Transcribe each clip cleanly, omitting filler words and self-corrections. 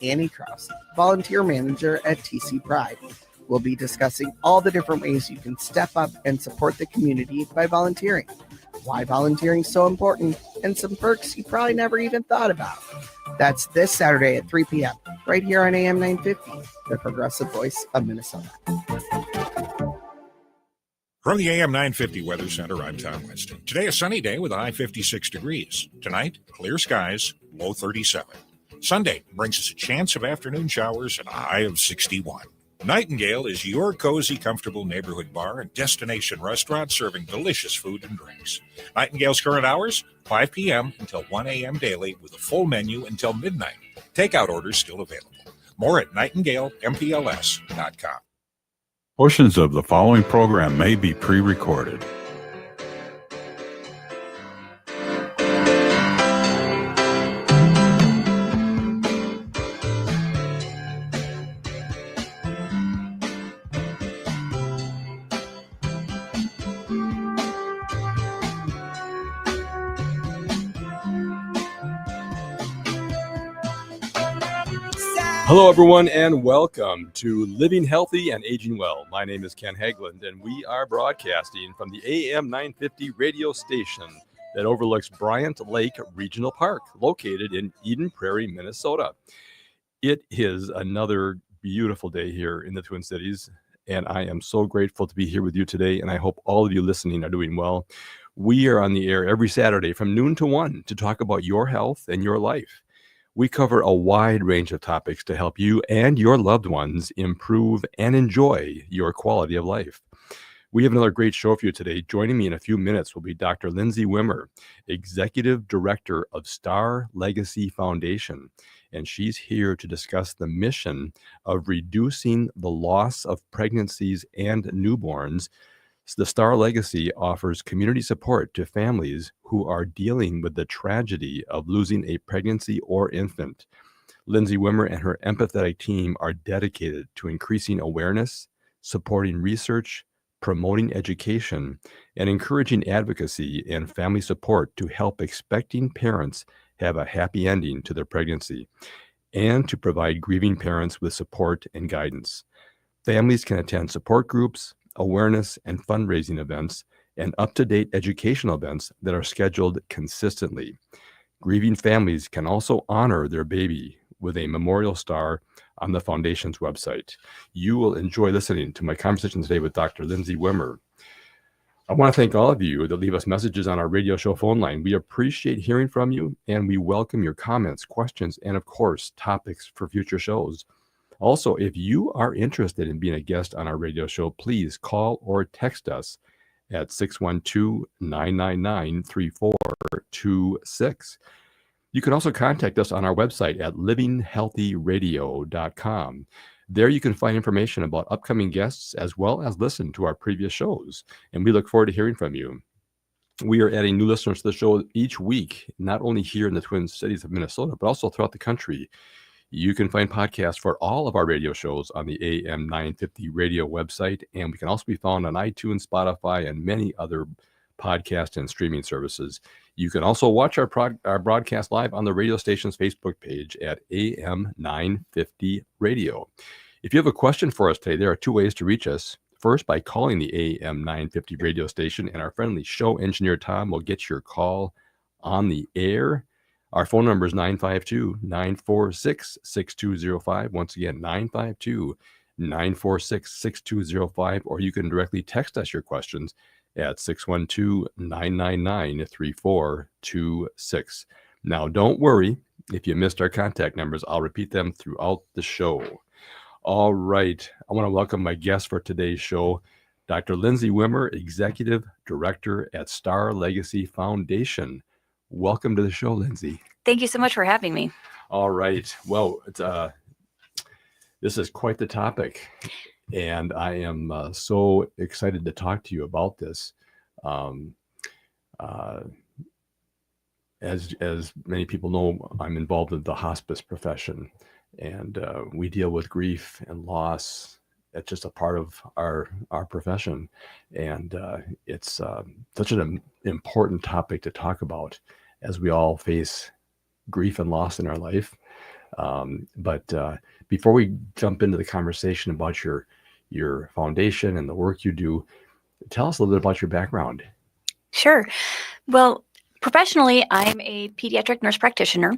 Annie Krause, volunteer manager at TC Pride. We'll be discussing all the different ways you can step up and support the community by volunteering, why volunteering is so important, and some perks you probably never even thought about. That's this Saturday at 3 p.m., right here on AM 950, the progressive voice of Minnesota. From the AM 950 Weather Center, I'm Tom Winston. Today, a sunny day with a high 56 degrees. Tonight, clear skies, low 37. Sunday brings us a chance of afternoon showers and a high of 61. Nightingale is your cozy, comfortable neighborhood bar and destination restaurant serving delicious food and drinks. Nightingale's current hours, 5 p.m. until 1 a.m. daily with a full menu until midnight. Takeout orders still available. More at nightingalempls.com. Portions of the following program may be pre-recorded. Hello, everyone, and welcome to Living Healthy and Aging Well. My name is Ken Haglund, and we are broadcasting from the AM 950 radio station that overlooks Bryant Lake Regional Park, located in Eden Prairie, Minnesota. It is another beautiful day here in the Twin Cities, and I am so grateful to be here with you today, and I hope all of you listening are doing well. We are on the air every Saturday from noon to 1 to talk about your health and your life. We cover a wide range of topics to help you and your loved ones improve and enjoy your quality of life. We have another great show for you today. Joining me in a few minutes will be Dr. Lindsay Wimmer, Executive Director of Star Legacy Foundation. And she's here to discuss the mission of reducing the loss of pregnancies and newborns. The Star Legacy offers community support to families who are dealing with the tragedy of losing a pregnancy or infant. Lindsay Wimmer and her empathetic team are dedicated to increasing awareness, supporting research, promoting education, and encouraging advocacy and family support to help expecting parents have a happy ending to their pregnancy, and to provide grieving parents with support and guidance. Families can attend support groups, awareness and fundraising events, and up-to-date educational events that are scheduled consistently. Grieving families can also honor their baby with a memorial star on the foundation's website. You will enjoy listening to my conversation today with Dr. Lindsay Wimmer. I want to thank all of you that leave us messages on our radio show phone line. We appreciate hearing from you, and we welcome your comments, questions, and of course, topics for future shows. Also, if you are interested in being a guest on our radio show, please call or text us at 612-999-3426. You can also contact us on our website at livinghealthyradio.com. There you can find information about upcoming guests as well as listen to our previous shows. And we look forward to hearing from you. We are adding new listeners to the show each week, not only here in the Twin Cities of Minnesota, but also throughout the country. You can find podcasts for all of our radio shows on the AM 950 radio website, and we can also be found on iTunes, Spotify, and many other podcast and streaming services. You can also watch our broadcast live on the radio station's Facebook page at AM 950 Radio. If you have a question for us today, there are two ways to reach us. First, by calling the AM 950 radio station, and our friendly show engineer, Tom, will get your call on the air. Our phone number is 952-946-6205. Once again, 952-946-6205. Or you can directly text us your questions at 612-999-3426. Now, don't worry if you missed our contact numbers. I'll repeat them throughout the show. All right. I want to welcome my guest for today's show, Dr. Lindsay Wimmer, Executive Director at Star Legacy Foundation. Welcome to the show, Lindsay. Thank you so much for having me. All right. Well, this is quite the topic, and I am so excited to talk to you about this. As many people know, I'm involved in the hospice profession, and we deal with grief and loss. It's just a part of our profession, and it's such an important topic to talk about as we all face grief and loss in our life. But before we jump into the conversation about your foundation and the work you do, tell us a little bit about your background. Sure. Well, professionally, I'm a pediatric nurse practitioner.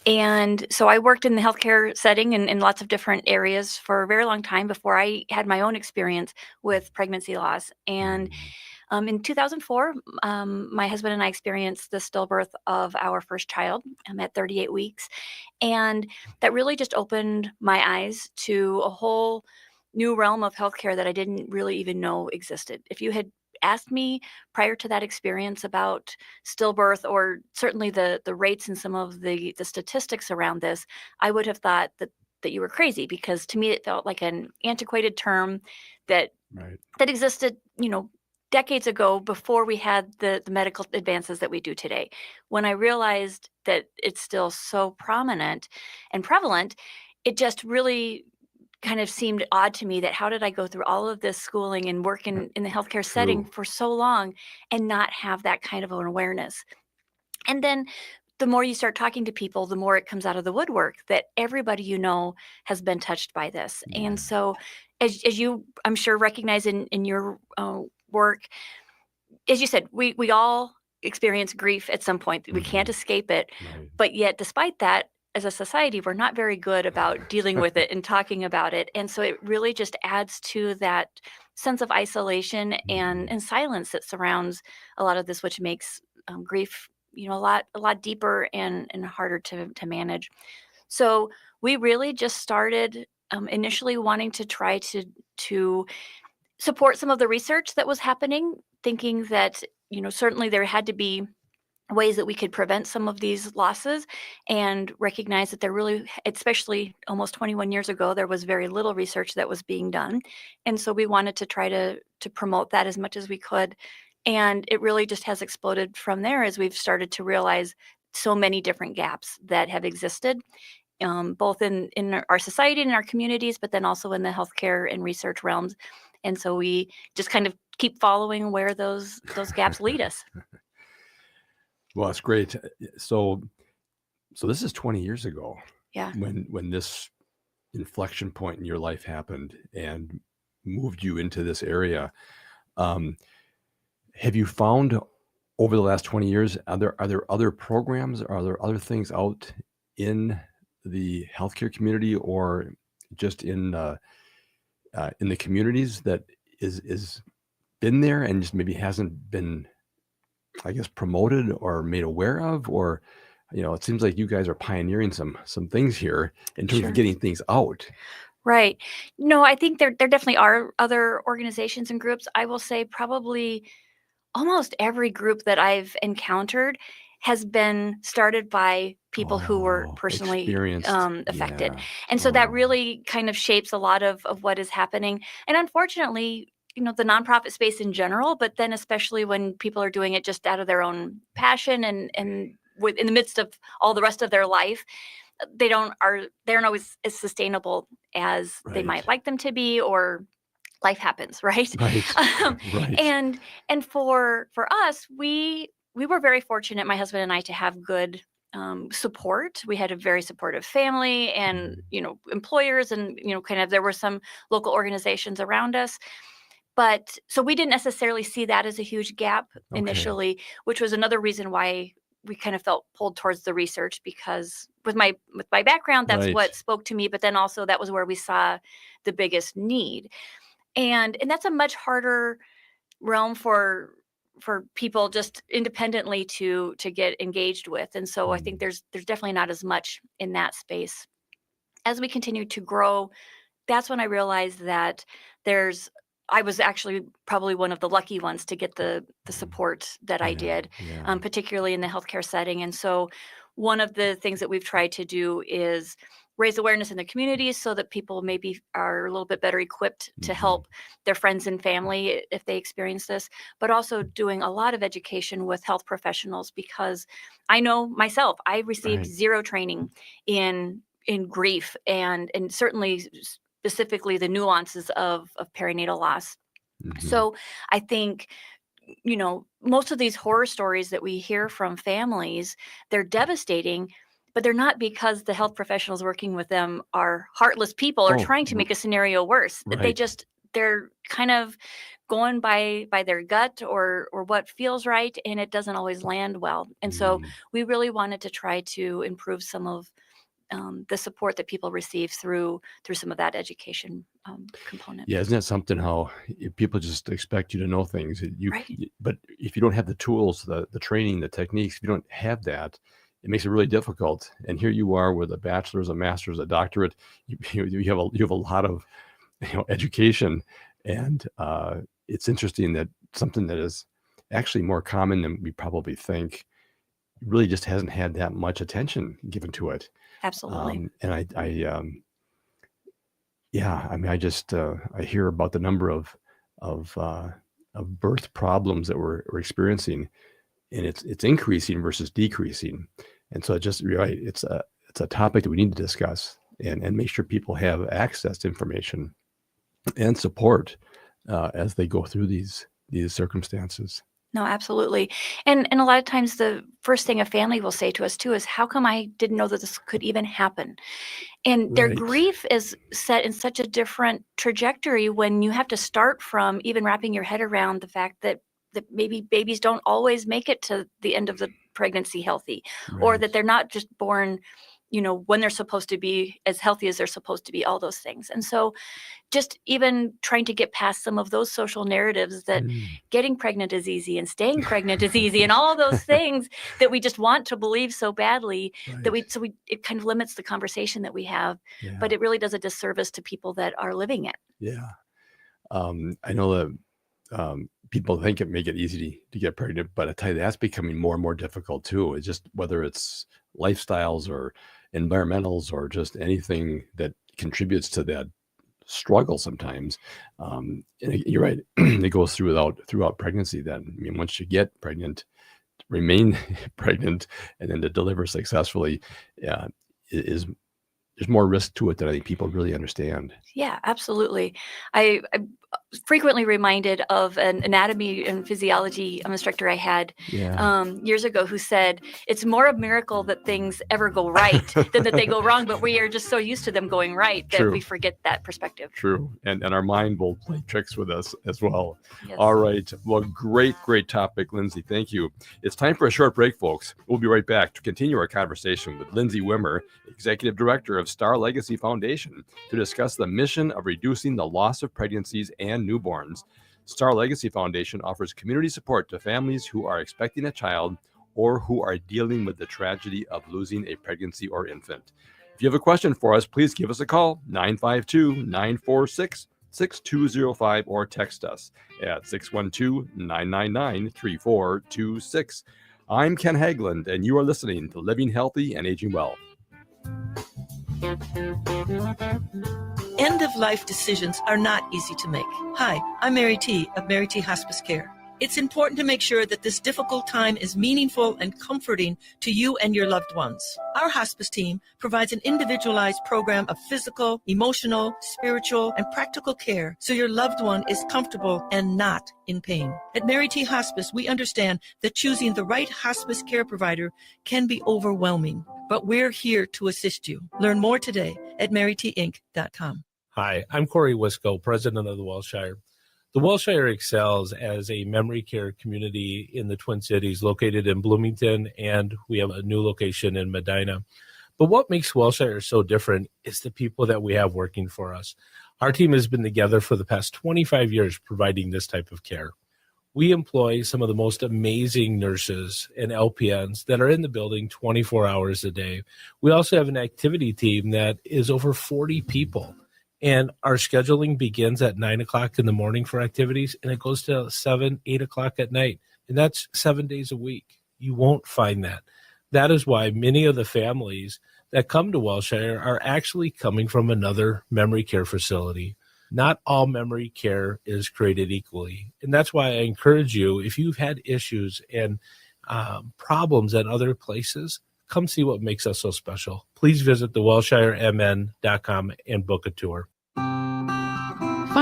And so I worked in the healthcare setting in lots of different areas for a very long time before I had my own experience with pregnancy loss. And in 2004, my husband and I experienced the stillbirth of our first child at 38 weeks. And that really just opened my eyes to a whole new realm of healthcare that I didn't really even know existed. If you had asked me prior to that experience about stillbirth, or certainly the rates and some of the statistics around this, I would have thought that you were crazy, because to me it felt like an antiquated term that Right. that existed, decades ago, before we had the medical advances that we do today. When I realized that it's still so prominent and prevalent, it just really kind of seemed odd to me that how did I go through all of this schooling and work in the healthcare setting True. for so long and not have that kind of an awareness. And then the more you start talking to people, the more it comes out of the woodwork that everybody has been touched by this. Yeah. And so, as you, I'm sure, recognize in your work, as you said, we all experience grief at some point. We can't escape it. Right. But yet, despite that, as a society, we're not very good about dealing with it and talking about it. And so it really just adds to that sense of isolation and silence that surrounds a lot of this, which makes grief, a lot deeper and harder to manage. So we really just started initially wanting to try to support some of the research that was happening, thinking that, certainly there had to be ways that we could prevent some of these losses, and recognize that there really, especially almost 21 years ago, there was very little research that was being done. And so we wanted to try to promote that as much as we could. And it really just has exploded from there as we've started to realize so many different gaps that have existed, both in our society and our communities, but then also in the healthcare and research realms. And so we just kind of keep following where those gaps lead us. Well, it's great. So this is 20 years ago. Yeah. When this inflection point in your life happened and moved you into this area. Have you found over the last 20 years, are there other programs, or are there other things out in the healthcare community, or just in the communities that is been there and just maybe hasn't been, I guess, promoted or made aware of? Or, it seems like you guys are pioneering some things here in terms Sure. of getting things out. Right. No, I think there definitely are other organizations and groups. I will say probably almost every group that I've encountered has been started by people who were personally experienced. affected. Yeah. And so that really kind of shapes a lot of what is happening. And unfortunately, the nonprofit space in general, but then especially when people are doing it just out of their own passion and in the midst of all the rest of their life, they aren't always as sustainable as they Right. might like them to be, or life happens, right? Right. Right. And for us, we were very fortunate, my husband and I, to have good support. We had a very supportive family and, employers, and, kind of there were some local organizations around us. But so we didn't necessarily see that as a huge gap initially, which was another reason why we kind of felt pulled towards the research, because with my background, that's Right. what spoke to me. But then also that was where we saw the biggest need. And that's a much harder realm for people just independently to get engaged with. And so I think there's definitely not as much in that space. As we continue to grow, that's when I realized that I was actually probably one of the lucky ones to get the support that I did, Yeah. particularly in the healthcare setting. And so one of the things that we've tried to do is raise awareness in the communities so that people maybe are a little bit better equipped to help their friends and family if they experience this, but also doing a lot of education with health professionals, because I know myself, I received Right. zero training in grief and certainly specifically the nuances of perinatal loss. So I think, most of these horror stories that we hear from families, they're devastating, but they're not because the health professionals working with them are heartless people or Oh, trying to make a scenario worse. That They right. just, they're kind of going by their gut or what feels right, and it doesn't always land well. And so Mm. we really wanted to try to improve some of the support that people receive through some of that education component. Yeah, isn't that something how people just expect you to know things? Right. But if you don't have the tools, the training, the techniques, if you don't have that, it makes it really difficult. And here you are with a bachelor's, a master's, a doctorate. You have a lot of education, and it's interesting that something that is actually more common than we probably think really just hasn't had that much attention given to it. Absolutely. And yeah, I mean, I hear about the number of birth problems that we're experiencing, and it's increasing versus decreasing. And so you're right, it's a topic that we need to discuss and make sure people have access to information and support as they go through these circumstances. No, absolutely. And a lot of times the first thing a family will say to us too is, how come I didn't know that this could even happen? And their Right. grief is set in such a different trajectory when you have to start from even wrapping your head around the fact that maybe babies don't always make it to the end of the pregnancy healthy, or Right. that they're not just born, when they're supposed to be as healthy as they're supposed to be, all those things. And so just even trying to get past some of those social narratives that Mm. getting pregnant is easy and staying pregnant is easy and all those things that we just want to believe so badly that Right. it kind of limits the conversation that we have, Yeah. but it really does a disservice to people that are living it. Yeah. I know that people think it make it easy to get pregnant, but I tell you, that's becoming more and more difficult too. It's just whether it's lifestyles or environmentals or just anything that contributes to that struggle sometimes. And you're right. It goes throughout pregnancy then. I mean, once you get pregnant, remain pregnant, and then to deliver successfully, is there's more risk to it than I think people really understand. Yeah, absolutely. I'm frequently reminded of an anatomy and physiology instructor I had Yeah. years ago who said, it's more a miracle that things ever go right than that they go wrong, but we are just so used to them going right that True. we forget that perspective. True. And our mind will play tricks with us as well. Yes. All right. Well, great topic, Lindsay. Thank you. It's time for a short break, folks. We'll be right back to continue our conversation with Lindsay Wimmer, Executive Director of Star Legacy Foundation, to discuss the mission of reducing the loss of pregnancies and newborns. Star Legacy Foundation offers community support to families who are expecting a child or who are dealing with the tragedy of losing a pregnancy or infant. If you have a question for us, please give us a call, 952-946-6205, or text us at 612-999-3426. I'm Ken Haglund, and you are listening to Living Healthy and Aging Well. End-of-life decisions are not easy to make. Hi, I'm Mary T. of Mary T. Hospice Care. It's important to make sure that this difficult time is meaningful and comforting to you and your loved ones. Our hospice team provides an individualized program of physical, emotional, spiritual, and practical care so your loved one is comfortable and not in pain. At Mary T. Hospice, we understand that choosing the right hospice care provider can be overwhelming, but we're here to assist you. Learn more today at marytinc.com. Hi, I'm Corey Wisco, president of the Wellshire. The Wellshire excels as a memory care community in the Twin Cities, located in Bloomington, and we have a new location in Medina. But what makes Wellshire so different is the people that we have working for us. Our team has been together for the past 25 years providing this type of care. We employ some of the most amazing nurses and LPNs that are in the building 24 hours a day. We also have an activity team that is over 40 people. And our scheduling begins at 9 o'clock in the morning for activities, and it goes to 7, 8 o'clock at night. And that's 7 days a week. You won't find that. That is why many of the families that come to Wellshire are actually coming from another memory care facility. Not all memory care is created equally. And that's why I encourage you, if you've had issues and problems at other places, come see what makes us so special. Please visit thewellshiremn.com and book a tour.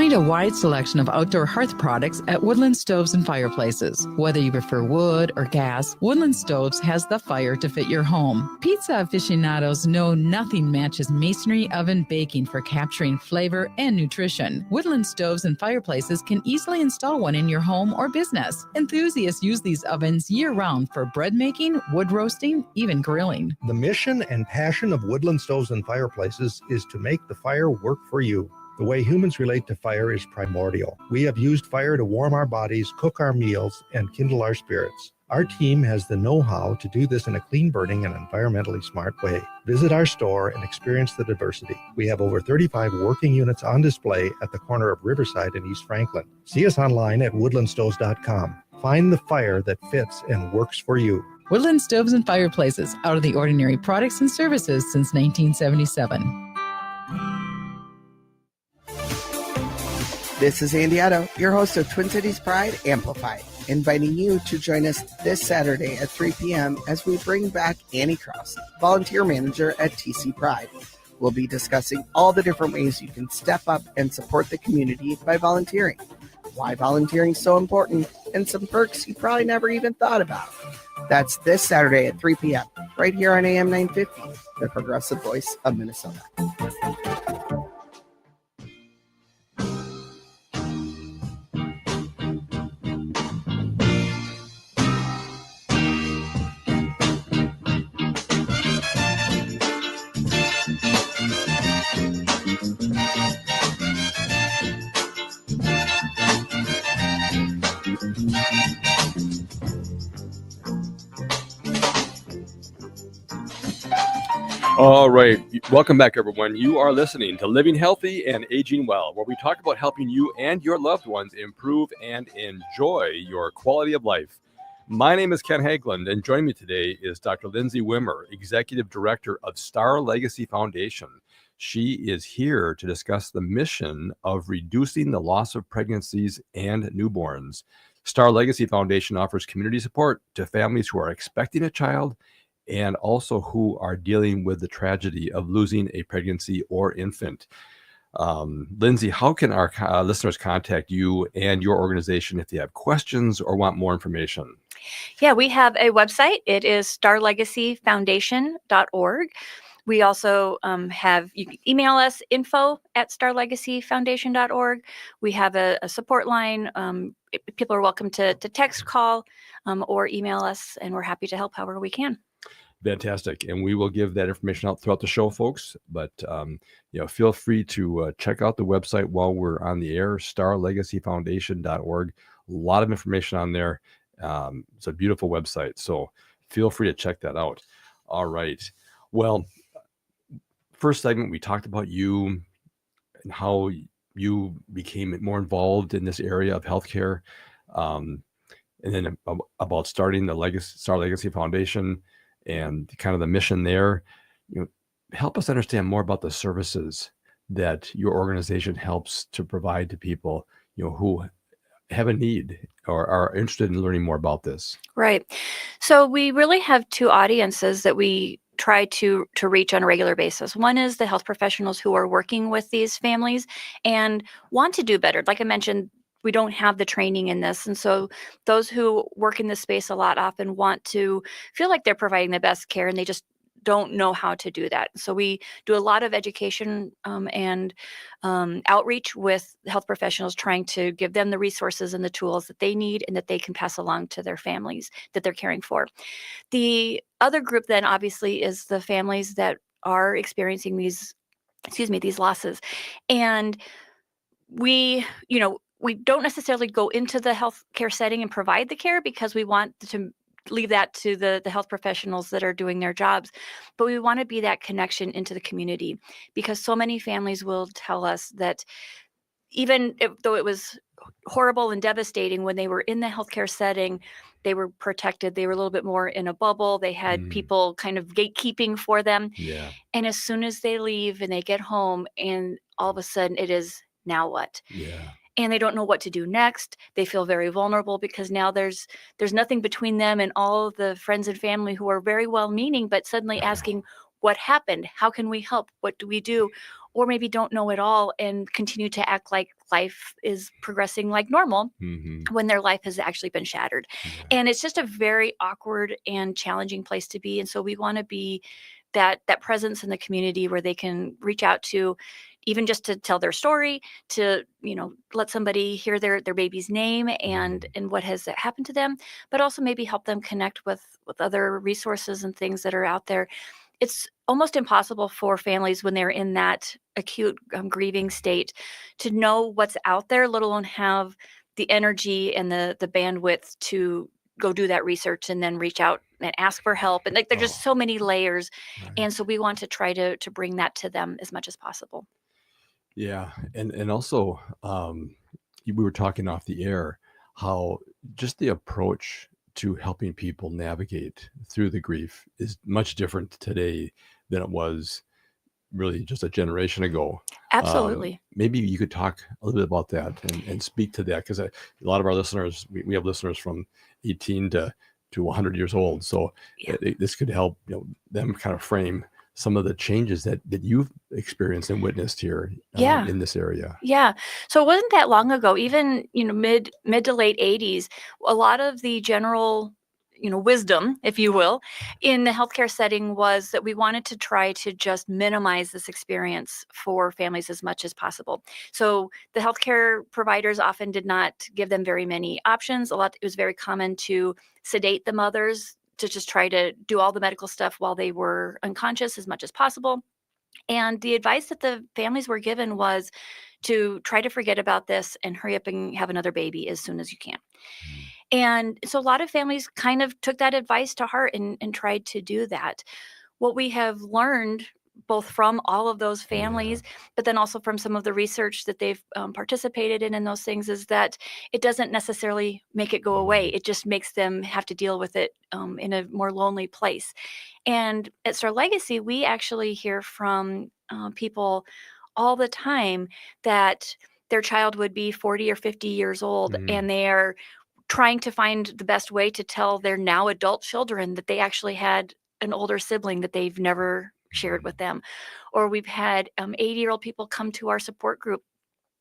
Find a wide selection of outdoor hearth products at Woodland Stoves and Fireplaces. Whether you prefer wood or gas, Woodland Stoves has the fire to fit your home. Pizza aficionados know nothing matches masonry oven baking for capturing flavor and nutrition. Woodland Stoves and Fireplaces can easily install one in your home or business. Enthusiasts use these ovens year-round for bread making, wood roasting, even grilling. The mission and passion of Woodland Stoves and Fireplaces is to make the fire work for you. The way humans relate to fire is primordial. We have used fire to warm our bodies, cook our meals, and kindle our spirits. Our team has the know-how to do this in a clean burning and environmentally smart way. Visit our store and experience the diversity. We have over 35 working units on display at the corner of Riverside and East Franklin. See us online at woodlandstoves.com. Find the fire that fits and works for you. Woodland Stoves and Fireplaces, out of the ordinary products and services since 1977. This is Andy Otto, your host of Twin Cities Pride Amplified, inviting you to join us this Saturday at 3 p.m. as we bring back Annie Cross, volunteer manager at TC Pride. We'll be discussing all the different ways you can step up and support the community by volunteering, why volunteering is so important, and some perks you probably never even thought about. That's this Saturday at 3 p.m. right here on AM 950, the progressive voice of Minnesota. All right. Welcome back, everyone. You are listening to Living Healthy and Aging Well, where we talk about helping you and your loved ones improve and enjoy your quality of life. My name is Ken Hageland, and joining me today is Dr. Lindsay Wimmer, Executive Director of Star Legacy Foundation. She is here to discuss the mission of reducing the loss of pregnancies and newborns. Star Legacy Foundation offers community support to families who are expecting a child and also who are dealing with the tragedy of losing a pregnancy or infant. Lindsay, how can our listeners contact you and your organization if they have questions or want more information? Yeah, we have a website. It is starlegacyfoundation.org. We also you can email us info@starlegacyfoundation.org. We have a support line. People are welcome to text, call, or email us, and we're happy to help however we can. Fantastic. And we will give that information out throughout the show, folks. But, feel free to check out the website while we're on the air, starlegacyfoundation.org. A lot of information on there. It's a beautiful website. So feel free to check that out. All right. Well, first segment, we talked about you and how you became more involved in this area of healthcare. And then about starting the Star Legacy Foundation and kind of the mission there. Help us understand more about the services that your organization helps to provide to people, who have a need or are interested in learning more about this. Right. So we really have two audiences that we try to reach on a regular basis. One is the health professionals who are working with these families and want to do better. Like I mentioned, we don't have the training in this. And so those who work in this space a lot often want to feel like they're providing the best care, and they just don't know how to do that. So we do a lot of education and outreach with health professionals, trying to give them the resources and the tools that they need and that they can pass along to their families that they're caring for. The other group then obviously is the families that are experiencing these losses. And we don't necessarily go into the healthcare setting and provide the care, because we want to leave that to the health professionals that are doing their jobs. But we want to be that connection into the community, because so many families will tell us that even though it was horrible and devastating when they were in the healthcare setting, they were protected. They were a little bit more in a bubble. They had people kind of gatekeeping for them. Yeah. And as soon as they leave and they get home, and all of a sudden it is, now what? Yeah. And they don't know what to do next. They feel very vulnerable, because now there's nothing between them and all of the friends and family who are very well-meaning, but suddenly asking, what happened? How can we help? What do we do? Or maybe don't know at all and continue to act like life is progressing like normal Hmm. when their life has actually been shattered. And it's just a very awkward and challenging place to be. And so we want to be that presence in the community where they can reach out to, even just to tell their story, to let somebody hear their baby's name and what has happened to them, but also maybe help them connect with other resources and things that are out there. It's almost impossible for families when they're in that acute grieving state to know what's out there, let alone have the energy and the bandwidth to go do that research and then reach out and ask for help. And like there's just so many layers. Right. And so we want to try to bring that to them as much as possible. Yeah, and also we were talking off the air how just the approach to helping people navigate through the grief is much different today than it was really just a generation ago. Absolutely. Maybe you could talk a little bit about that and speak to that, because a lot of our listeners, we have listeners from 18 to 100 years old, so Yeah. this could help them kind of frame some of the changes that you've experienced and witnessed here Yeah. in this area. Yeah. So it wasn't that long ago, even, mid to late 80s, a lot of the general, wisdom, if you will, in the healthcare setting was that we wanted to try to just minimize this experience for families as much as possible. So the healthcare providers often did not give them very many options. It was very common to sedate the mothers, to just try to do all the medical stuff while they were unconscious as much as possible. And the advice that the families were given was to try to forget about this and hurry up and have another baby as soon as you can. And so a lot of families kind of took that advice to heart and tried to do that. What we have learned, both from all of those families, but then also from some of the research that they've participated in those things, is that it doesn't necessarily make it go away. It just makes them have to deal with it in a more lonely place. And at Star Legacy, we actually hear from people all the time that their child would be 40 or 50 years old, and they are trying to find the best way to tell their now adult children that they actually had an older sibling that they've never shared with them. Or we've had 80-year-old people come to our support group,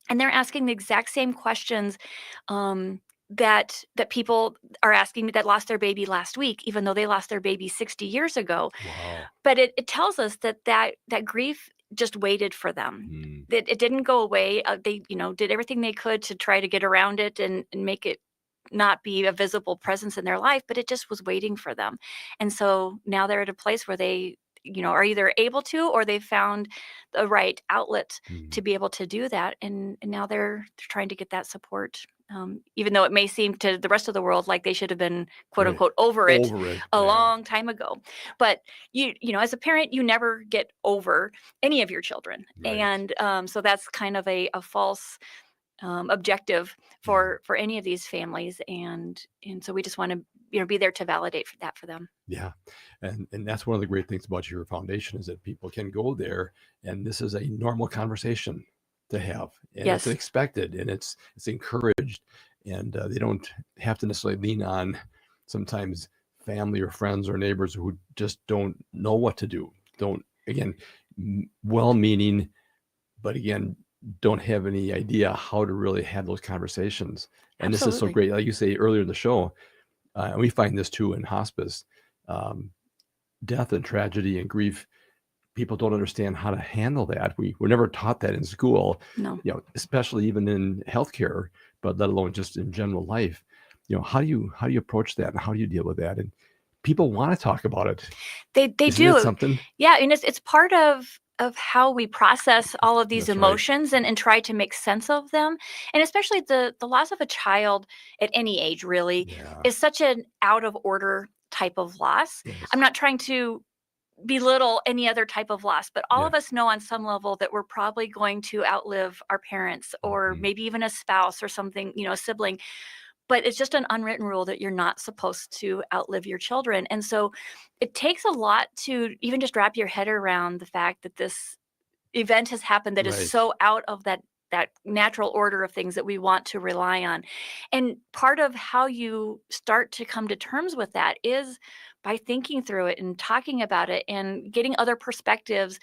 and they're asking the exact same questions that people are asking that lost their baby last week, even though they lost their baby 60 years ago. Wow. But it tells us that grief just waited for them. It didn't go away. They did everything they could to try to get around it and make it not be a visible presence in their life, but it just was waiting for them. And so now they're at a place where they are either able to, or they've found the right outlet to be able to do that. And now they're trying to get that support. Even though it may seem to the rest of the world like they should have been, quote unquote, over it a long time ago. But you as a parent, you never get over any of your children. Right. And so that's kind of a false objective for any of these families. And so we just want to be there to validate that for them. Yeah. And that's one of the great things about your foundation, is that people can go there and this is a normal conversation to have, and Yes. it's expected and it's encouraged, and they don't have to necessarily lean on sometimes family or friends or neighbors who just don't know what to do. Again, well-meaning, but again, don't have any idea how to really have those conversations. And this is so Absolutely. great. Like you say earlier in the show, and we find this too in hospice, death and tragedy and grief, people don't understand how to handle that. We're never taught that in school, No. especially even in healthcare, but let alone just in general life. How do you approach that, and how do you deal with that? And people want to talk about it. They Isn't do. it something? Yeah, and it's part of how we process all of these That's right. emotions and try to make sense of them. And especially the loss of a child at any age really Yeah. is such an out of order type of loss. Yes. I'm not trying to belittle any other type of loss, but all Yeah. of us know on some level that we're probably going to outlive our parents, or maybe even a spouse or something, a sibling. But it's just an unwritten rule that you're not supposed to outlive your children. And so it takes a lot to even just wrap your head around the fact that this event has happened that Right. is so out of that natural order of things that we want to rely on. And part of how you start to come to terms with that is by thinking through it and talking about it and getting other perspectives.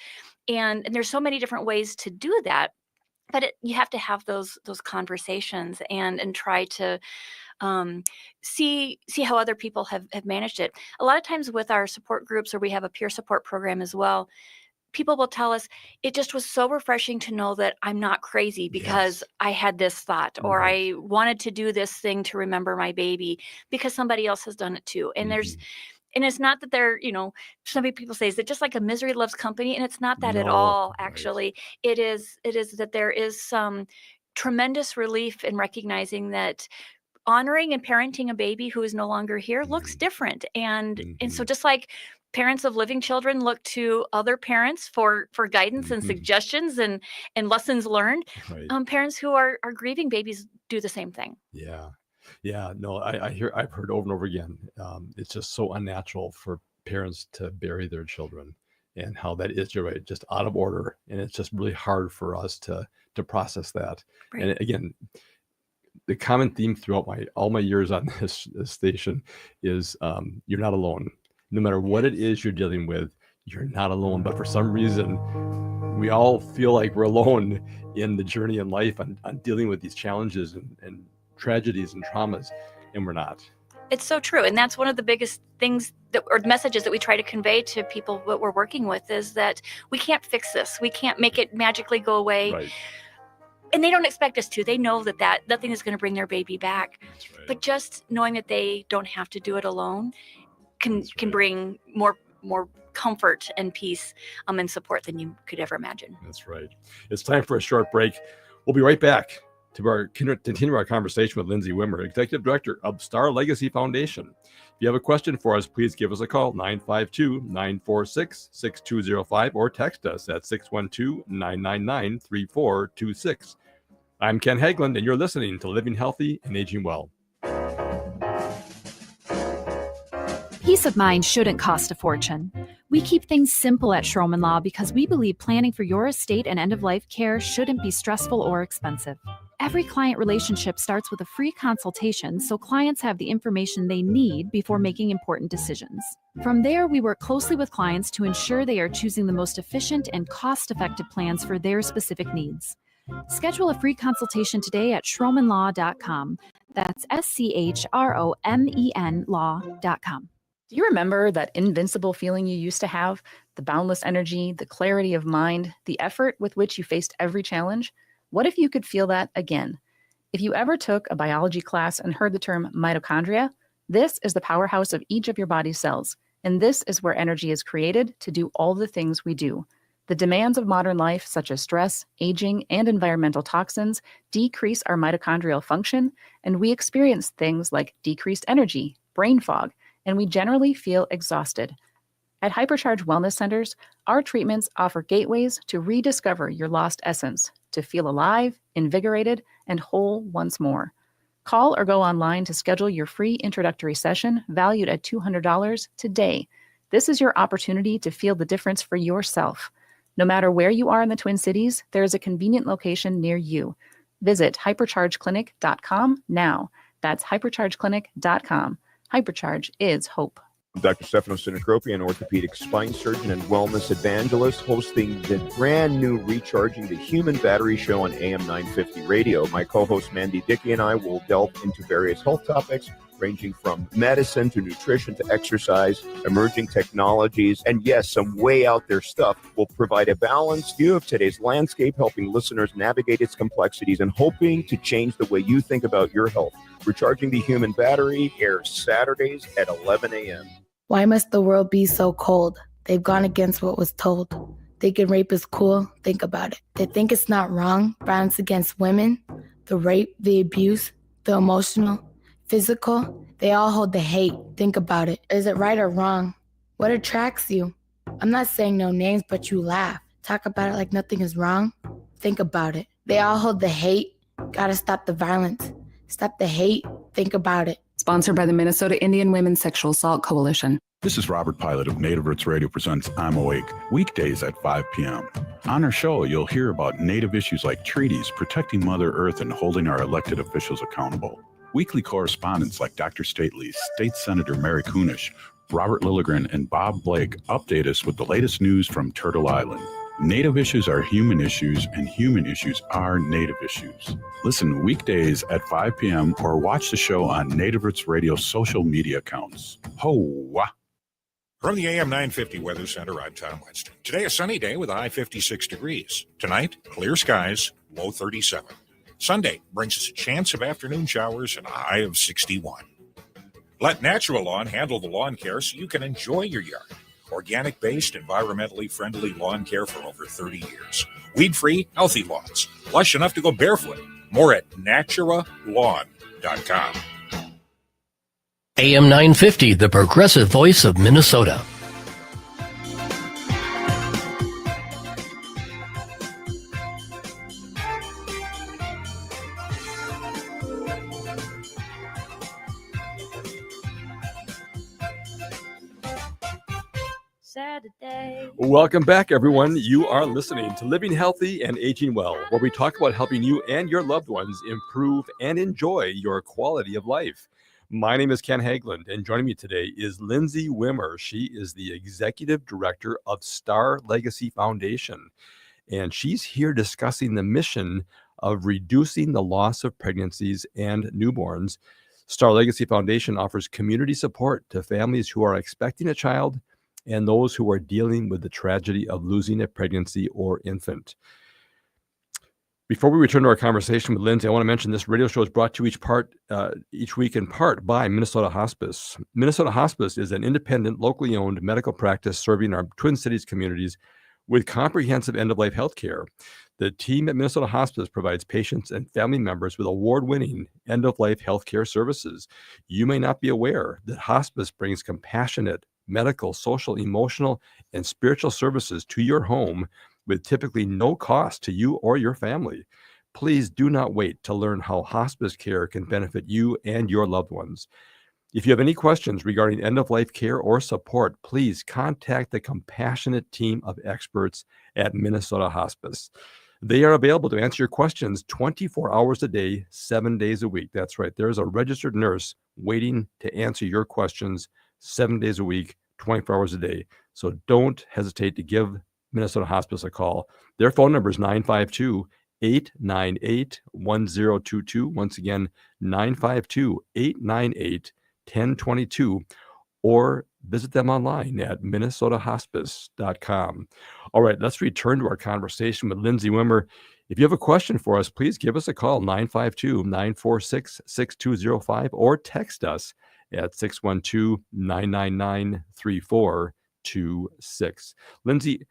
And there's so many different ways to do that. But you have to have those conversations and try to see how other people have managed it. A lot of times with our support groups, or we have a peer support program as well, people will tell us it just was so refreshing to know that I'm not crazy because I had this thought, or I wanted to do this thing to remember my baby because somebody else has done it too. And and it's not that they're, some people say, is it just like a misery loves company? And it's not that at all, actually. It is that there is some tremendous relief in recognizing that honoring and parenting a baby who is no longer here looks different. And so just like parents of living children look to other parents for guidance and suggestions and lessons learned, parents who are grieving babies do the same thing. Yeah, no, I've heard over and over again. It's just so unnatural for parents to bury their children, and how that is, you're right, just out of order. And it's just really hard for us to process that. Right. And again, the common theme throughout all my years on this station is you're not alone. No matter what it is you're dealing with, you're not alone. But for some reason, we all feel like we're alone in the journey in life on dealing with these challenges and tragedies and traumas, and we're not. It's so true. And that's one of the biggest things or messages that we try to convey to people that we're working with, is that we can't fix this. We can't make it magically go away. Right. And they don't expect us to. They know that nothing is going to bring their baby back. That's right. But just knowing that they don't have to do it alone can bring more comfort and peace and support than you could ever imagine. That's right. It's time for a short break. We'll be right back to continue our conversation with Lindsay Wimmer, Executive Director of Star Legacy Foundation. If you have a question for us, please give us a call, 952-946-6205, or text us at 612-999-3426. I'm Ken Hageland, and you're listening to Living Healthy and Aging Well. Peace of mind shouldn't cost a fortune. We keep things simple at Schroman Law because we believe planning for your estate and end-of-life care shouldn't be stressful or expensive. Every client relationship starts with a free consultation, so clients have the information they need before making important decisions. From there, we work closely with clients to ensure they are choosing the most efficient and cost-effective plans for their specific needs. Schedule a free consultation today at schromanlaw.com. That's SCHROMEN law.com. Do you remember that invincible feeling you used to have? The boundless energy, the clarity of mind, the effort with which you faced every challenge? What if you could feel that again? If you ever took a biology class and heard the term mitochondria, this is the powerhouse of each of your body's cells, and this is where energy is created to do all the things we do. The demands of modern life, such as stress, aging, and environmental toxins, decrease our mitochondrial function, and we experience things like decreased energy, brain fog, and we generally feel exhausted. At Hypercharge Wellness Centers, our treatments offer gateways to rediscover your lost essence, to feel alive, invigorated, and whole once more. Call or go online to schedule your free introductory session valued at $200 today. This is your opportunity to feel the difference for yourself. No matter where you are in the Twin Cities, there is a convenient location near you. Visit hyperchargeclinic.com now. That's hyperchargeclinic.com. Hypercharge is hope. I'm Dr. Stefano Sinacropi, an orthopedic spine surgeon and wellness evangelist, hosting the brand new Recharging the Human Battery show on AM 950 radio. My co-host Mandy Dickey and I will delve into various health topics ranging from medicine to nutrition to exercise, emerging technologies, and yes, some way out there stuff. Will provide a balanced view of today's landscape, helping listeners navigate its complexities and hoping to change the way you think about your health. Recharging the Human Battery airs Saturdays at 11 a.m. Why must the world be so cold? They've gone against what was told. Thinking rape is cool? Think about it. They think it's not wrong. Violence against women, the rape, the abuse, the emotional, physical, they all hold the hate. Think about it. Is it right or wrong? What attracts you? I'm not saying no names, but you laugh. Talk about it like nothing is wrong. Think about it. They all hold the hate. Gotta stop the violence. Stop the hate. Think about it. Sponsored by the Minnesota Indian Women's Sexual Assault Coalition. This is Robert Pilot of Native Roots Radio presents I'm Awake, weekdays at 5 p.m. On our show, you'll hear about Native issues like treaties, protecting Mother Earth, and holding our elected officials accountable. Weekly correspondents like Dr. Stately, State Senator Mary Kunesh, Robert Lilligren, and Bob Blake update us with the latest news from Turtle Island. Native issues are human issues, and human issues are Native issues. Listen weekdays at 5 p.m. or watch the show on Native Roots Radio social media accounts. Ho-wah! From the AM 950 Weather Center, I'm Tom Winston. Today, a sunny day with a high 56 degrees. Tonight, clear skies, low 37. Sunday brings us a chance of afternoon showers and a high of 61. Let Natural Lawn handle the lawn care so you can enjoy your yard. Organic-based, environmentally friendly lawn care for over 30 years. Weed-free, healthy lawns. Lush enough to go barefoot. More at naturalawn.com. AM 950, the progressive voice of Minnesota. Saturday. Welcome back, everyone. You are listening to Living Healthy and Aging Well, where we talk about helping you and your loved ones improve and enjoy your quality of life. My name is Ken Hageland, and joining me today is Lindsay Wimmer. She is the Executive Director of Star Legacy Foundation, and she's here discussing the mission of reducing the loss of pregnancies and newborns. Star Legacy Foundation offers community support to families who are expecting a child and those who are dealing with the tragedy of losing a pregnancy or infant. Before we return to our conversation with Lindsay, I want to mention this radio show is brought to you each week in part by Minnesota Hospice. Minnesota Hospice is an independent, locally owned medical practice serving our Twin Cities communities with comprehensive end-of-life health care. The team at Minnesota Hospice provides patients and family members with award-winning end-of-life health care services. You may not be aware that hospice brings compassionate medical, social, emotional, and spiritual services to your home with typically no cost to you or your family. Please do not wait to learn how hospice care can benefit you and your loved ones. If you have any questions regarding end-of-life care or support, please contact the compassionate team of experts at Minnesota Hospice. They are available to answer your questions 24 hours a day, 7 days a week. That's right. There's a registered nurse waiting to answer your questions 7 days a week, 24 hours a day. So don't hesitate to give Minnesota Hospice a call. Their phone number is 952-898-1022. Once again, 952-898-1022, or visit them online at minnesotahospice.com. All right, let's return to our conversation with Lindsay Wimmer. If you have a question for us, please give us a call, 952-946-6205, or text us at 612-999-3426. Lindsay,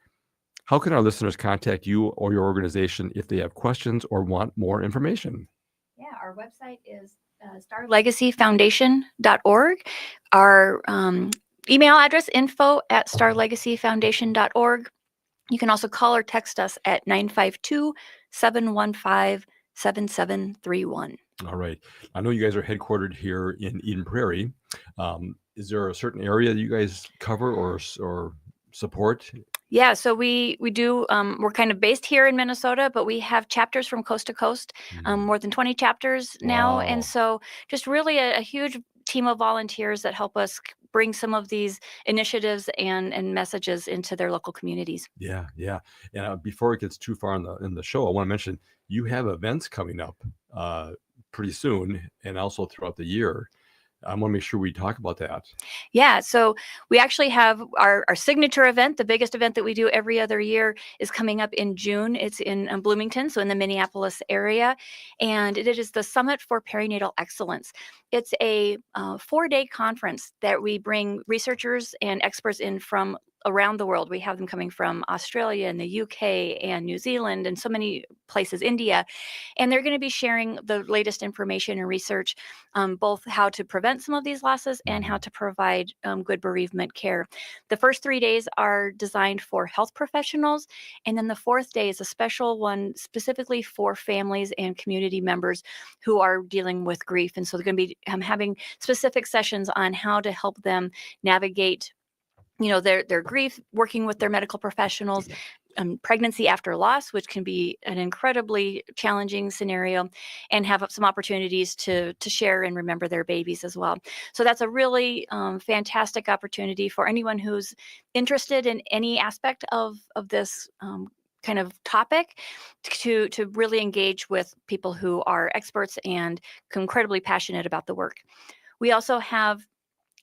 how can our listeners contact you or your organization if they have questions or want more information? Yeah, our website is starlegacyfoundation.org. Our email address, info@starlegacyfoundation.org. You can also call or text us at 952-715-7731. All right. I know you guys are headquartered here in Eden Prairie. Is there a certain area that you guys cover or support? Yeah, so we do, we're kind of based here in Minnesota, but we have chapters from coast to coast, more than 20 chapters now. Wow. And so just really a huge team of volunteers that help us bring some of these initiatives and messages into their local communities. Yeah. And before it gets too far in the show, I want to mention you have events coming up pretty soon and also throughout the year. I want to make sure we talk about that. Yeah, so we actually have our signature event. The biggest event that we do every other year is coming up in June. It's in Bloomington, so in the Minneapolis area, and it is the Summit for Perinatal Excellence. It's a 4-day conference that we bring researchers and experts in from around the world. We have them coming from Australia and the UK and New Zealand and so many places, India, and they're going to be sharing the latest information and research, both how to prevent some of these losses and how to provide good bereavement care. The first 3 days are designed for health professionals, and then the 4th day is a special one specifically for families and community members who are dealing with grief. And so they're going to be having specific sessions on how to help them navigate their grief, working with their medical professionals, pregnancy after loss, which can be an incredibly challenging scenario, and have some opportunities to share and remember their babies as well. So that's a really fantastic opportunity for anyone who's interested in any aspect of this kind of topic to really engage with people who are experts and incredibly passionate about the work. We also have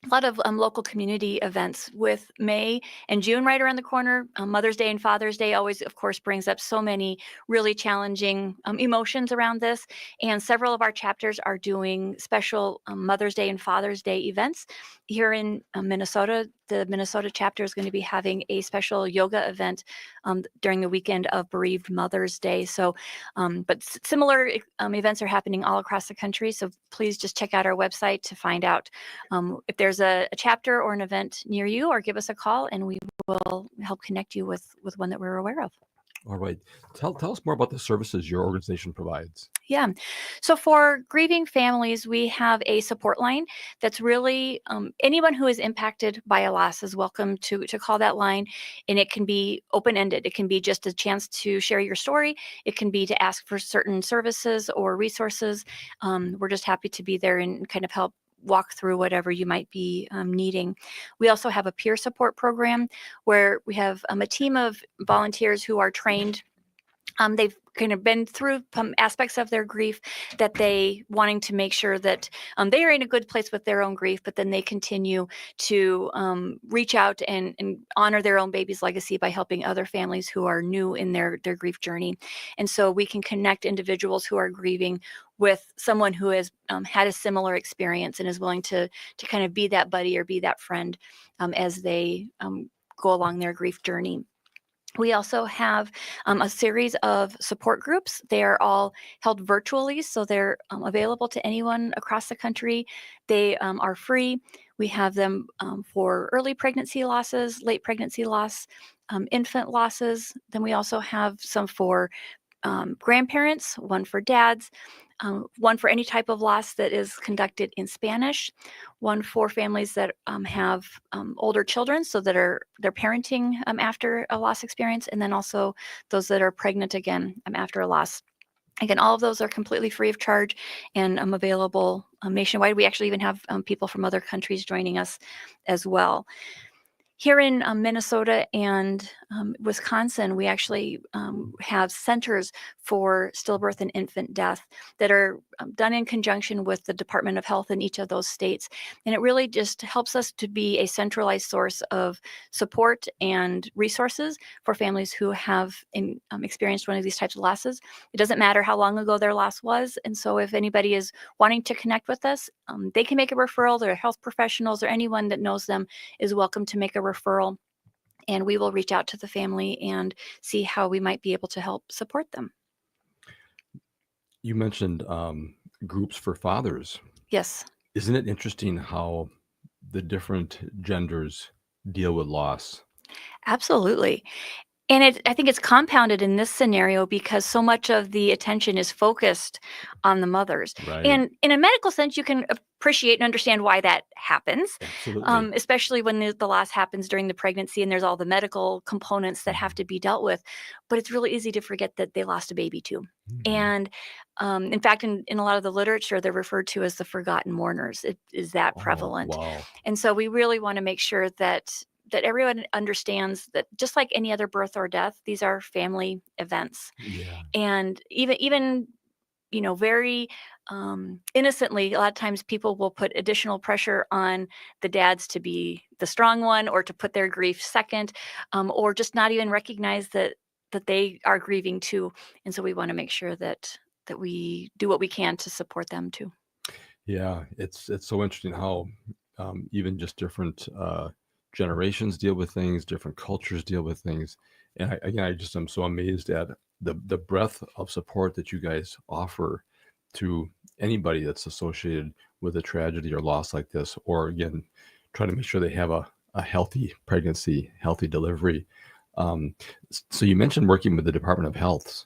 a lot of local community events with May and June right around the corner. Mother's Day and Father's Day always, of course, brings up so many really challenging emotions around this. And several of our chapters are doing special Mother's Day and Father's Day events. Here in Minnesota, the Minnesota chapter is going to be having a special yoga event during the weekend of Bereaved Mother's Day. So, but similar events are happening all across the country. So please just check out our website to find out if there's a chapter or an event near you, or give us a call and we will help connect you with one that we're aware of. All right. Tell us more about the services your organization provides. Yeah. So for grieving families, we have a support line that's really anyone who is impacted by a loss is welcome to call that line. And it can be open-ended. It can be just a chance to share your story. It can be to ask for certain services or resources. We're just happy to be there and kind of help walk through whatever you might be needing. We also have a peer support program where we have a team of volunteers who are trained. They've kind of been through aspects of their grief that they wanting to make sure that they are in a good place with their own grief, but then they continue to reach out and honor their own baby's legacy by helping other families who are new in their grief journey. And so we can connect individuals who are grieving with someone who has had a similar experience and is willing to kind of be that buddy or be that friend as they go along their grief journey. We also have a series of support groups. They are all held virtually, so they're available to anyone across the country. They are free. We have them for early pregnancy losses, late pregnancy loss, infant losses. Then we also have some for grandparents, one for dads, one for any type of loss that is conducted in Spanish, one for families that have older children, so that they're parenting after a loss experience, and then also those that are pregnant again after a loss. Again, all of those are completely free of charge and available nationwide. We actually even have people from other countries joining us as well. Here in Minnesota and Wisconsin, we actually have centers for stillbirth and infant death that are done in conjunction with the Department of Health in each of those states. And it really just helps us to be a centralized source of support and resources for families who have experienced one of these types of losses. It doesn't matter how long ago their loss was. And so if anybody is wanting to connect with us, they can make a referral. Their health professionals or anyone that knows them is welcome to make a referral, and we will reach out to the family and see how we might be able to help support them. You mentioned groups for fathers. Yes. Isn't it interesting how the different genders deal with loss? Absolutely. And I think it's compounded in this scenario because so much of the attention is focused on the mothers. Right. And in a medical sense, you can appreciate and understand why that happens, Absolutely. especially when the loss happens during the pregnancy and there's all the medical components that have to be dealt with. But it's really easy to forget that they lost a baby too. And in fact, in a lot of the literature, they're referred to as the forgotten mourners. It is that prevalent. Wow. And so we really want to make sure that everyone understands that just like any other birth or death, these are family events. Yeah. And even very innocently, a lot of times people will put additional pressure on the dads to be the strong one or to put their grief second, or just not even recognize that they are grieving too. And so we want to make sure that we do what we can to support them too. Yeah, it's so interesting how even just different generations deal with things, different cultures deal with things. And I just am so amazed at the breadth of support that you guys offer to anybody that's associated with a tragedy or loss like this, or again, trying to make sure they have a healthy pregnancy, healthy delivery. So you mentioned working with the Department of Health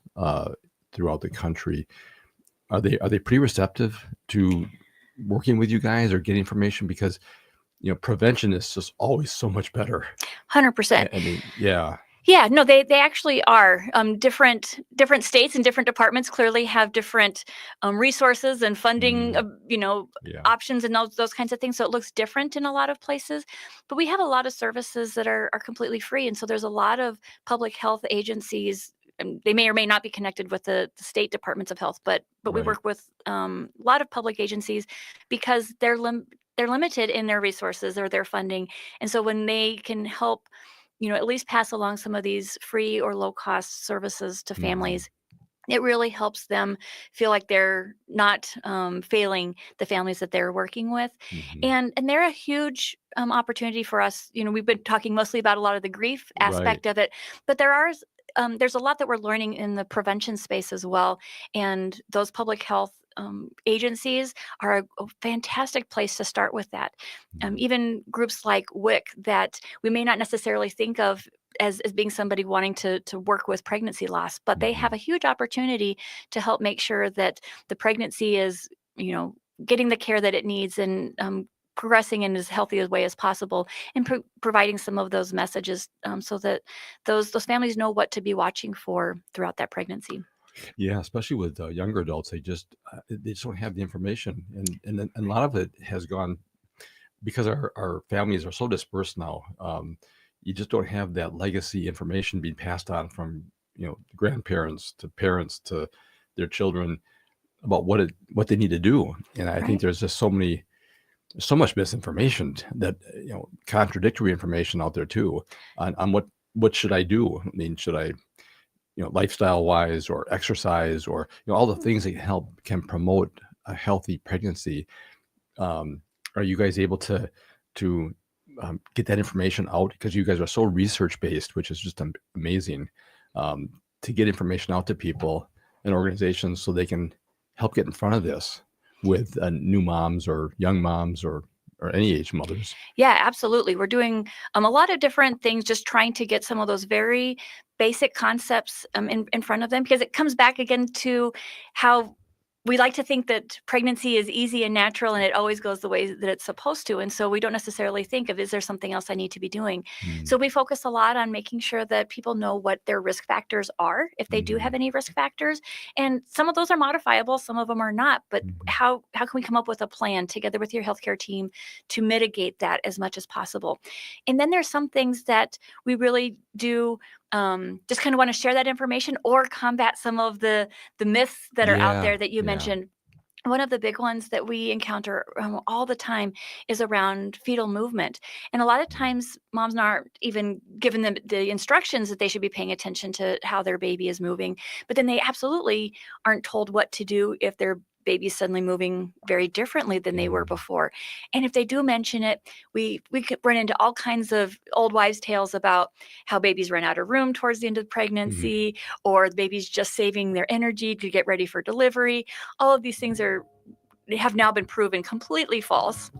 throughout the country. Are they pretty receptive to working with you guys or getting information? Because prevention is just always so much better. 100%. I mean, yeah. Yeah, no, they actually are. Different states and different departments clearly have different resources and funding, options and those kinds of things. So it looks different in a lot of places. But we have a lot of services that are completely free. And so there's a lot of public health agencies they may or may not be connected with the state departments of health, but we work with a lot of public agencies because they're limited in their resources or their funding. And so when they can help, at least pass along some of these free or low cost services to families, it really helps them feel like they're not failing the families that they're working with. And they're a huge opportunity for us. We've been talking mostly about a lot of the grief aspect of it, but there's a lot that we're learning in the prevention space as well. And those public health agencies are a fantastic place to start with that. Even groups like WIC that we may not necessarily think of as being somebody wanting to work with pregnancy loss, but they have a huge opportunity to help make sure that the pregnancy is, getting the care that it needs and progressing in as healthy a way as possible, and providing some of those messages so that those families know what to be watching for throughout that pregnancy. Yeah, especially with younger adults, they just don't have the information, and a lot of it has gone because our families are so dispersed now. You just don't have that legacy information being passed on from grandparents to parents to their children about what they need to do. And I think there's just so much misinformation that contradictory information out there too on what should I do. I mean, should I lifestyle wise or exercise or all the things that can promote a healthy pregnancy. Are you guys able to get that information out, because you guys are so research based, which is just amazing, to get information out to people and organizations so they can help get in front of this with new moms or young moms or any age mothers? Yeah, absolutely. We're doing a lot of different things, just trying to get some of those very basic concepts in front of them, because it comes back again to how we like to think that pregnancy is easy and natural and it always goes the way that it's supposed to. And so we don't necessarily think of, is there something else I need to be doing? So we focus a lot on making sure that people know what their risk factors are, if they do have any risk factors. And some of those are modifiable, some of them are not. But how can we come up with a plan together with your healthcare team to mitigate that as much as possible? And then there's some things that we really do just kind of want to share that information or combat some of the myths that are out there that you mentioned. One of the big ones that we encounter all the time is around fetal movement. And a lot of times moms aren't even given them the instructions that they should be paying attention to how their baby is moving, but then they absolutely aren't told what to do if their baby's suddenly moving very differently than they were before. And if they do mention it, we could run into all kinds of old wives' tales about how babies run out of room towards the end of pregnancy, or the baby's just saving their energy to get ready for delivery. All of these things have now been proven completely false.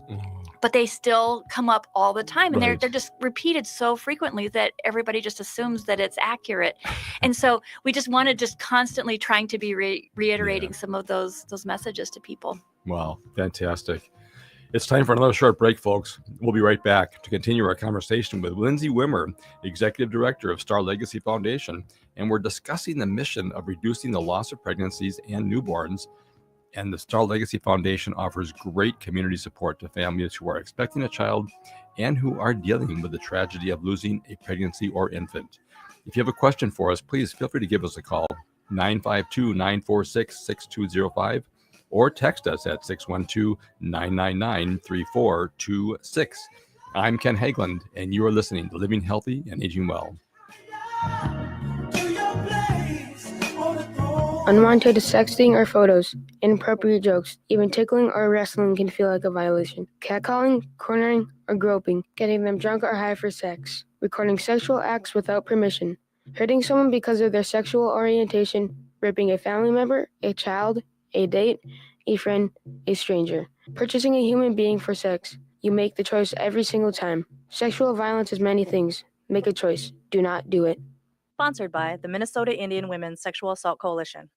But they still come up all the time, and they're just repeated so frequently that everybody just assumes that it's accurate. And so we just want to just constantly trying to be reiterating some of those messages to people. Wow, fantastic. It's time for another short break, folks. We'll be right back to continue our conversation with Lindsay Wimmer, Executive Director of Star Legacy Foundation, and we're discussing the mission of reducing the loss of pregnancies and newborns. And the Star Legacy Foundation offers great community support to families who are expecting a child and who are dealing with the tragedy of losing a pregnancy or infant. If you have a question for us, please feel free to give us a call, 952-946-6205, or text us at 612-999-3426. I'm Ken Hageland, and you are listening to Living Healthy and Aging Well. Unwanted sexting or photos, inappropriate jokes, even tickling or wrestling can feel like a violation. Catcalling, cornering, or groping, getting them drunk or high for sex, recording sexual acts without permission, hurting someone because of their sexual orientation, raping a family member, a child, a date, a friend, a stranger, purchasing a human being for sex. You make the choice every single time. Sexual violence is many things. Make a choice. Do not do it. Sponsored by the Minnesota Indian Women's Sexual Assault Coalition.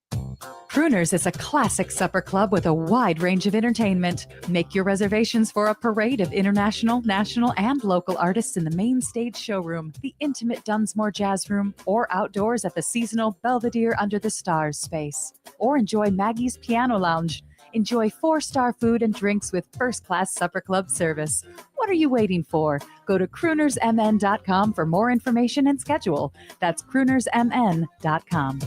Crooners is a classic supper club with a wide range of entertainment. Make your reservations for a parade of international, national, and local artists in the main stage showroom, the intimate Dunsmore Jazz Room, or outdoors at the seasonal Belvedere Under the Stars space. Or enjoy Maggie's Piano Lounge. Enjoy 4-star food and drinks with first-class supper club service. What are you waiting for? Go to croonersmn.com for more information and schedule. That's croonersmn.com.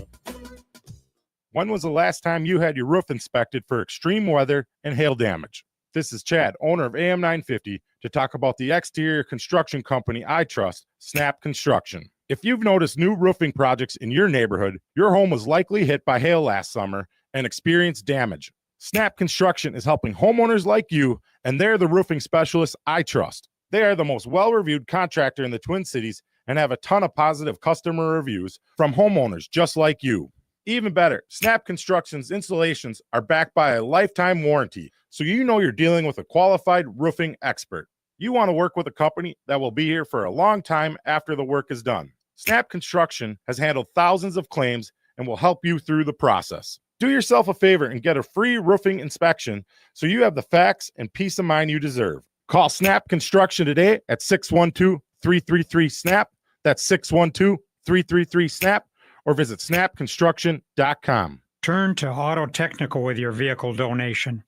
When was the last time you had your roof inspected for extreme weather and hail damage? This is Chad, owner of AM 950, to talk about the exterior construction company I trust, Snap Construction. If you've noticed new roofing projects in your neighborhood, your home was likely hit by hail last summer and experienced damage. Snap Construction is helping homeowners like you, and they're the roofing specialists I trust. They are the most well-reviewed contractor in the Twin Cities and have a ton of positive customer reviews from homeowners just like you. Even better, Snap Construction's installations are backed by a lifetime warranty, so you know you're dealing with a qualified roofing expert. You want to work with a company that will be here for a long time after the work is done. Snap Construction has handled thousands of claims and will help you through the process. Do yourself a favor and get a free roofing inspection so you have the facts and peace of mind you deserve. Call Snap Construction today at 612-333-SNAP. That's 612-333-SNAP. Or visit snapconstruction.com. Turn to Auto Technical with your vehicle donation.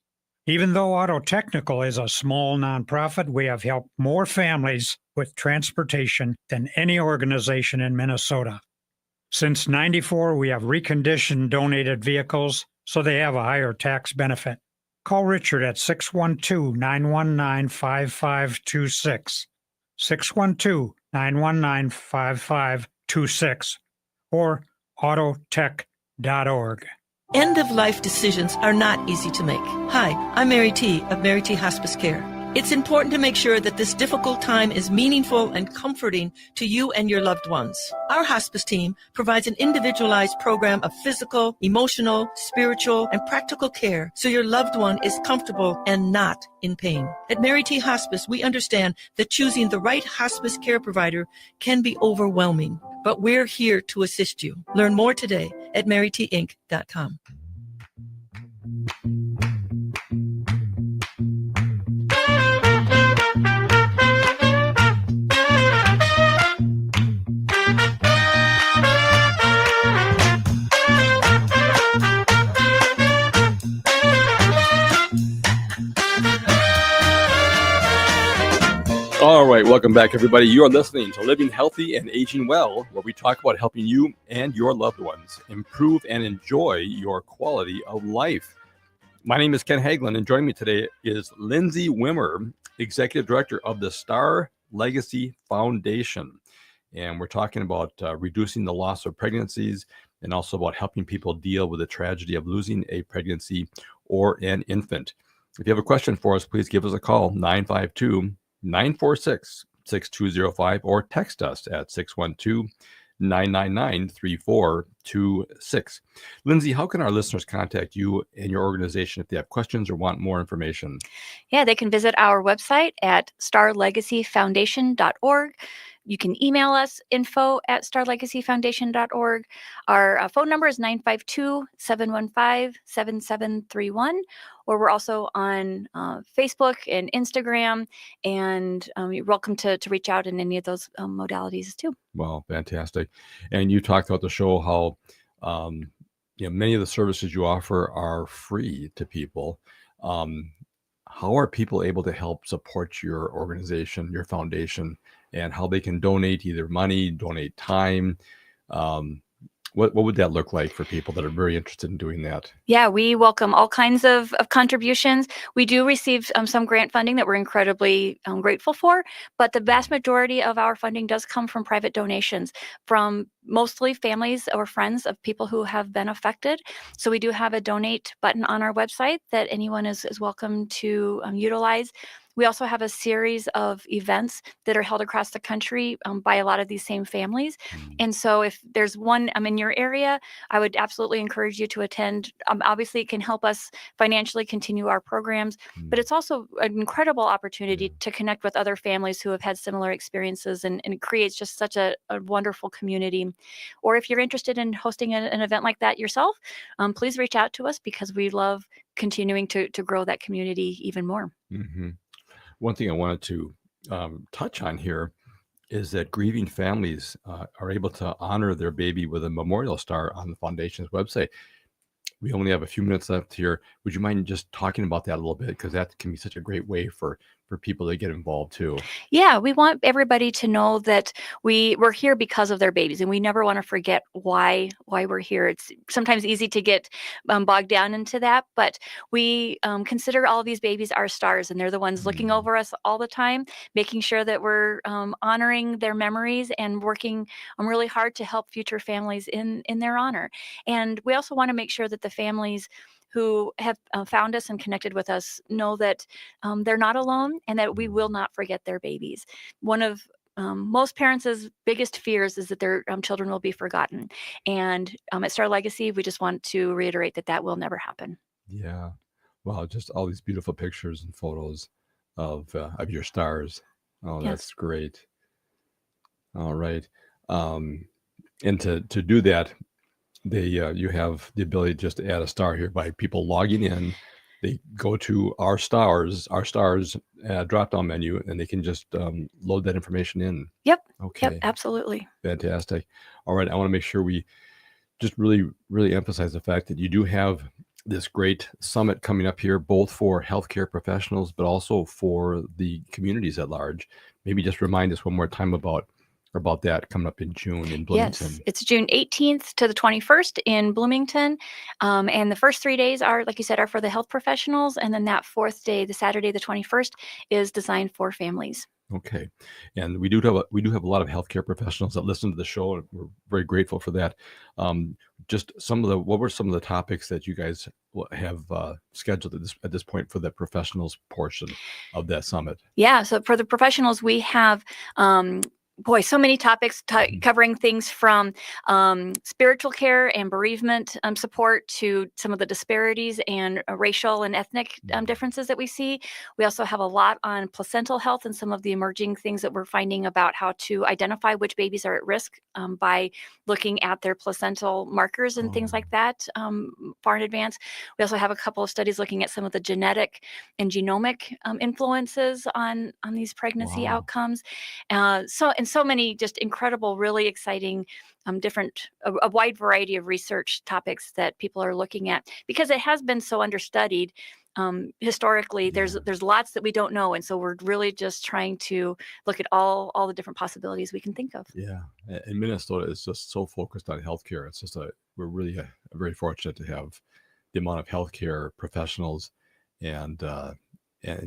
Even though Auto Technical is a small nonprofit, we have helped more families with transportation than any organization in Minnesota. Since '94, we have reconditioned donated vehicles so they have a higher tax benefit. Call Richard at 612-919-5526, 612-919-5526, or autotech.org. End-of-life decisions are not easy to make. Hi, I'm Mary T. of Mary T. Hospice Care. It's important to make sure that this difficult time is meaningful and comforting to you and your loved ones. Our hospice team provides an individualized program of physical, emotional, spiritual, and practical care so your loved one is comfortable and not in pain. At Mary T. Hospice, we understand that choosing the right hospice care provider can be overwhelming, but we're here to assist you. Learn more today at marytinc.com. All right, welcome back, everybody. You are listening to Living Healthy and Aging Well, where we talk about helping you and your loved ones improve and enjoy your quality of life. My name is Ken Hagelin, and joining me today is Lindsay Wimmer, Executive Director of the Star Legacy Foundation. And we're talking about reducing the loss of pregnancies and also about helping people deal with the tragedy of losing a pregnancy or an infant. If you have a question for us, please give us a call, 952-946-6205, or text us at 612-999-3426. Lindsay, how can our listeners contact you and your organization if they have questions or want more information? Yeah, they can visit our website at starlegacyfoundation.org. You can email us, info@starlegacyfoundation.org. Our phone number is 952-715-7731, or we're also on Facebook and Instagram, and you're welcome to reach out in any of those modalities too. Wow, fantastic. And you talked about the show how many of the services you offer are free to people. How are people able to help support your organization, your foundation, and how they can donate either money, donate time? What would that look like for people that are very interested in doing that? Yeah, we welcome all kinds of contributions. We do receive some grant funding that we're incredibly grateful for, but the vast majority of our funding does come from private donations from mostly families or friends of people who have been affected. So we do have a donate button on our website that anyone is welcome to utilize. We also have a series of events that are held across the country by a lot of these same families. And so if there's one in your area, I would absolutely encourage you to attend. Obviously, it can help us financially continue our programs, but it's also an incredible opportunity to connect with other families who have had similar experiences, and it creates just such a wonderful community. Or if you're interested in hosting an event like that yourself, please reach out to us because we love continuing to grow that community even more. Mm-hmm. One thing I wanted to touch on here is that grieving families are able to honor their baby with a memorial star on the foundation's website. We only have a few minutes left here. Would you mind just talking about that a little bit? Because that can be such a great way for people to get involved too. Yeah, we want everybody to know that we're here because of their babies, and we never want to forget why we're here. It's sometimes easy to get bogged down into that, but we consider all of these babies our stars, and they're the ones looking over us all the time, making sure that we're honoring their memories and working really hard to help future families in their honor. And we also want to make sure that the families who have found us and connected with us know that they're not alone and that we will not forget their babies. One of most parents' biggest fears is that their children will be forgotten. And at Star Legacy, we just want to reiterate that will never happen. Yeah. Wow. Just all these beautiful pictures and photos of your stars. Oh, Yes. that's great. All right. And to do that, you have the ability just to add a star here by people logging in. They go to our stars drop down menu, and they can just load that information in. Yep. Okay. Yep. Absolutely. Fantastic. All right. I want to make sure we just really, really emphasize the fact that you do have this great summit coming up here, both for healthcare professionals, but also for the communities at large. Maybe just remind us one more time about that coming up in June in Bloomington. Yes, it's June 18th to the 21st in Bloomington. And the first 3 days are, like you said, are for the health professionals. And then that fourth day, the Saturday, the 21st, is designed for families. Okay. And we do have a lot of healthcare professionals that listen to the show, and we're very grateful for that. Just what were some of the topics that you guys have scheduled at this point for the professionals portion of that summit? Yeah, so for the professionals, we have so many topics covering things from spiritual care and bereavement support to some of the disparities and racial and ethnic differences that we see. We also have a lot on placental health and some of the emerging things that we're finding about how to identify which babies are at risk by looking at their placental markers and things like that far in advance. We also have a couple of studies looking at some of the genetic and genomic influences on these pregnancy outcomes. So many just incredible, really exciting, a wide variety of research topics that people are looking at because it has been so understudied. Historically, there's lots that we don't know, and so we're really just trying to look at all the different possibilities we can think of. Yeah, and Minnesota is just so focused on healthcare. It's just we're really very fortunate to have the amount of healthcare professionals and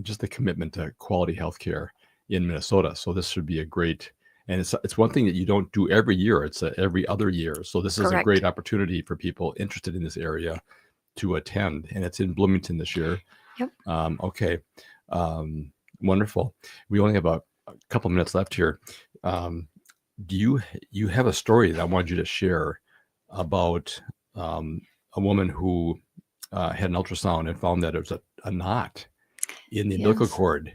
just the commitment to quality healthcare in Minnesota. So this should be a great. And it's one thing that you don't do every year. It's every other year. So this is a Correct. great opportunity for people interested in this area to attend. And it's in Bloomington this year. Yep. Okay. Wonderful. We only have a couple minutes left here. Do you have a story that I wanted you to share about a woman who had an ultrasound and found that there was a knot in the umbilical cord?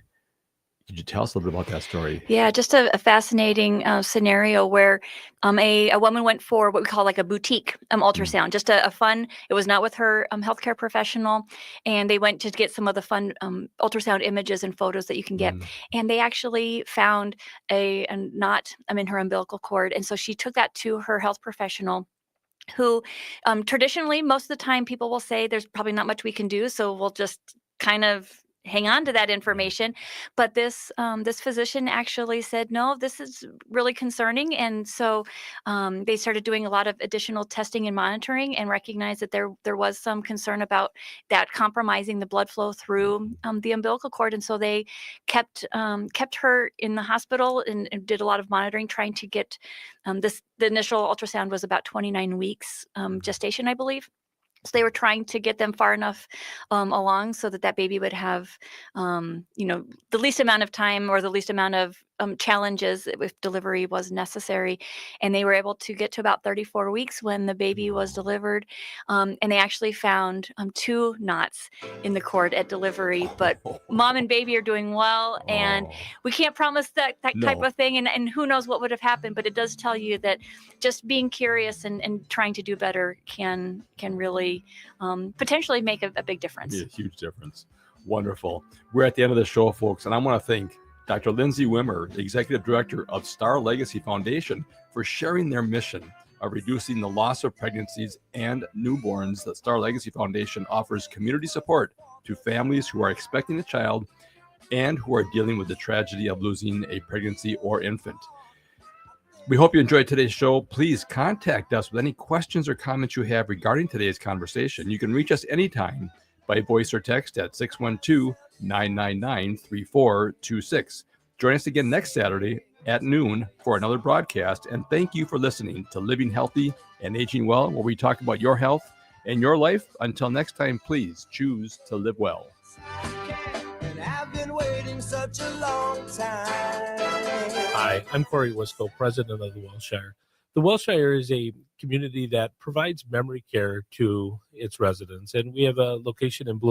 Could you tell us a little bit about that story? Yeah, just a fascinating scenario where a woman went for what we call like a boutique ultrasound, just a fun, it was not with her healthcare professional, and they went to get some of the fun ultrasound images and photos that you can get, and they actually found a knot in her umbilical cord, and so she took that to her health professional, who traditionally, most of the time, people will say there's probably not much we can do, so we'll just kind of hang on to that information. But this physician actually said, no, this is really concerning. And so they started doing a lot of additional testing and monitoring and recognized that there was some concern about that compromising the blood flow through the umbilical cord. And so they kept her in the hospital and did a lot of monitoring, trying to get the initial ultrasound was about 29 weeks gestation, I believe. So they were trying to get them far enough along so that baby would have, the least amount of time or the least amount of challenges if delivery was necessary. And they were able to get to about 34 weeks when the baby was delivered. And they actually found 2 knots in the cord at delivery. But mom and baby are doing well. And we can't promise that type of thing. And who knows what would have happened. But it does tell you that just being curious and trying to do better can really potentially make a big difference. Be a huge difference. Wonderful. We're at the end of the show, folks, and I want to thank Dr. Lindsay Wimmer, the Executive Director of Star Legacy Foundation, for sharing their mission of reducing the loss of pregnancies and newborns, the Star Legacy Foundation offers community support to families who are expecting a child and who are dealing with the tragedy of losing a pregnancy or infant. We hope you enjoyed today's show. Please contact us with any questions or comments you have regarding today's conversation. You can reach us anytime by voice or text at 612-999-3426. Join us again next Saturday at noon for another broadcast. And thank you for listening to Living Healthy and Aging Well, where we talk about your health and your life. Until next time, please choose to live well. And I've been waiting such a long time. Hi, I'm Corey Wisco, president of the Welshire. The Welshire is a community that provides memory care to its residents, and we have a location in Bloomington.